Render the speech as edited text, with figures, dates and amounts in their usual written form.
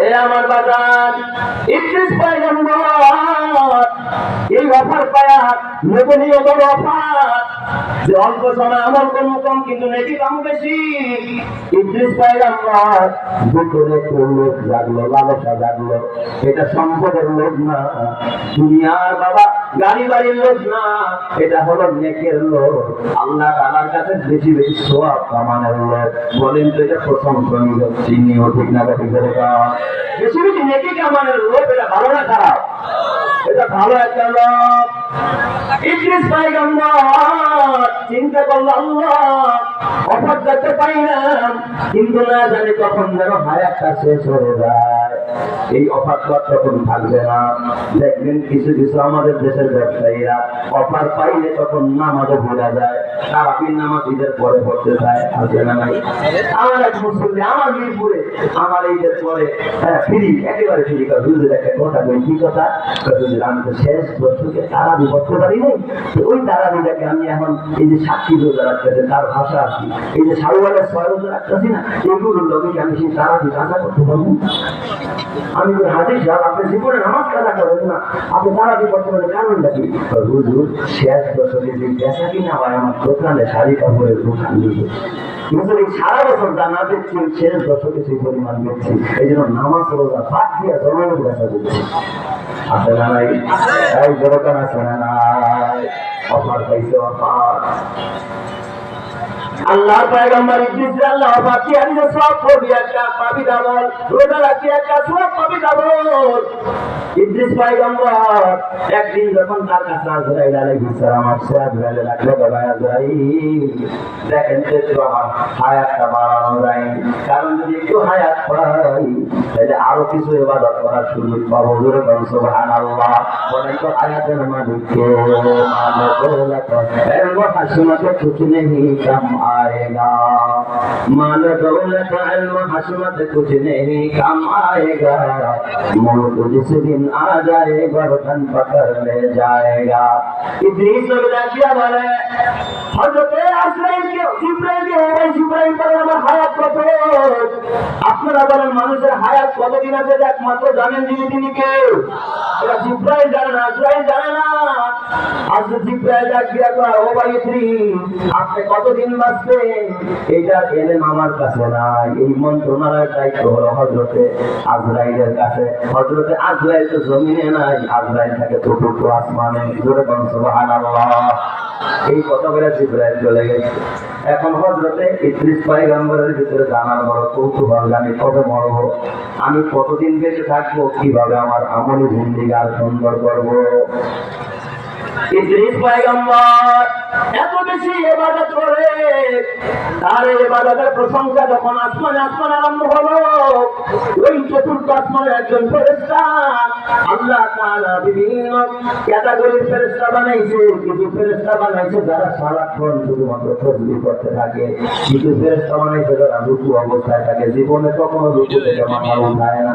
এ আমার বাজার ইদ্রিস পয়গম্বর এই অফার পায়া নবনীয় বড় অফার যে অল্প সময় আমল কম কিন্তু নেকি দাম বেশি। ইদ্রিস পয়গম্বর ভিতরে একটু লোভ জাগলো, লালসা জাগলো। এটা সম্পদের লোভ না, দুনিয়ার বাবা গাড়ি বাড়ির লোভ না, এটা হলো নেকের লোভ, আল্লাহ তাআলার কাছে বেশি বেশি সওয়াব কামানোর লোভ। বলেন তো এটা প্রথম শ্রেণীর চিনিও ঠিক না ঠিক করে বেশি বেশি নেকি কামানোর লোভ, এটা ভালো না খারাপ? এটা ভালো একটা লোভ। ইদ্রিস পয়গম্বর চিন্তা করলো, আল্লাহ অফার দেখতে পাইলাম কিন্তু না জানি কখন যেন হায়াতটা শেষ হয়ে যায়, এই অফার তখন থাকবে না। দেখবেন কিছু কিছু আমাদের দেশের ব্যবসায়ীরা অফার পাইলে তখন নামাজও ভোলা যায়, তারাবির নামাজ ঈদের পরে পড়তে চায়, আসবে না নাই? আমার এক মুসলিম আমার মিরপুরে আমার ঈদের পরে ফ্রি, একেবারে ফ্রি। হুজুর একটা কথা বলি, কি কথা? হুজুর আমি তো শেষ দর্শকে তারাবি পড়তে পারি নাই, ওই তারাবিটাকে আমি এখন এই যে সাক্ষী রোজা রাখতেছে তার ভাষা আসি, এই যে সারুয়ালের 6 রোজা রাখতেছি না, এগুলোর লোকে আমি সেই তারাবি কাজা করতে পারবো। আমি তো হাজির সাহেব, আপনি জীবনে নামাজ কাজা করেন না, আপনি তারাবি পড়তে পারেন, কারণটা কি? হুজুর শেষ দর্শকে যে বেচা কিনা হয় আমার দোকানে শাড়ি কাপড়ের দোকান দিকে, সারা বছর জানা দিচ্ছি, শেষ দশকে সেই পরিমাণ দিচ্ছি, এই জন্য নামাজ রোজা বাদ দিয়ে জমানোর ব্যবসা দিচ্ছি। আছে না নাই? এই দোকান আছে না নাই? অফার পাইছে অফার। আল্লাহ পয়গম্বর ইদ্রিস আল্লাহ পাকি আনিয়ে সব পড়বি একটা পাবি ডাবল, রোজা রাখি একটা সব পাবি ডাবল। ইদ্রিস পয়গম্বর একদিন যখন তার কাছে আজরাইল আলাইহিস সালাম আসছে, আজরাইল লাগলো, বাবা আজরাইল দেখেন তো আমার হায়াতটা বাড়ানো যায়, কারণ যদি একটু হায়াত পাই তাহলে আরো কিছু ইবাদত করার সুযোগ পাবো। জোরে বলুন সুবহানাল্লাহ। বলেন তো হায়াতের মালিককে মালিক দৌলত এর হাসনাত কুছ নেহি কাম आएगा, माल दौलत इल्म हसमत कुछ नहीं कम आएगा, मौत जिस दिन आ जाए गर्दन पकड़ ले जाएगा। इद्रीस नबी क्या बोले? हजरत आजराइल के जिब्राइल पर আমার হায়াত কত? আপনারা বলেন মানুষের হায়াত কতদিন আছে? একমাত্র জানেন তিনি কে? এটা জিব্রাইল জানে না, আজরাইল জানে না। আজ জিব্রাইল ডাকিয়া কয়, ও ভাই ইদ্রিস আপনি কতদিন বাঁচবেন? এইটা এলেম আমার কাছে নাই, এই মন্ত্রণালয়ের দায়িত্ব হলো হযরতে আজরাইলের কাছে। হযরতে আজরাইল তো জমিনে নাই, আজরাইল থাকে চতুর্থ আসমানে। জোরে বলুন সুবহানাল্লাহ। এই কথা বলে জিব্রাইল চলে গেছে। এখন হযরতে ইদ্রিস পয়গম্বরের ভিতরে জানার বড় কৌতূহল, আমি কবে মরবো, আমি কতদিন বেঁচে থাকবো, কিভাবে আমার আমলি জিন্দেগি আর সুন্দর করবো। ইদ্রিস পয়গম্বর এত বেশি ইবাদত করে, তার ইবাদতের প্রশংসা যখন আসমানে আরম্ভ হলো, ওই চতুর্থ আসমানের একজন ফেরেশতা আল্লাহ তাআলা বিভিন্ন ক্যাটাগরির ফেরেশতা বানাইছে। কিছু ফেরেশতা বানাইছে যারা সারাক্ষণ শুধুমাত্র তাসবিহ করতে থাকে, কিছু ফেরেশতা বানাইছে যারা রুকু অবস্থায় থাকে, জীবনে কখনো রুকু থেকে মাথা উঠায় না।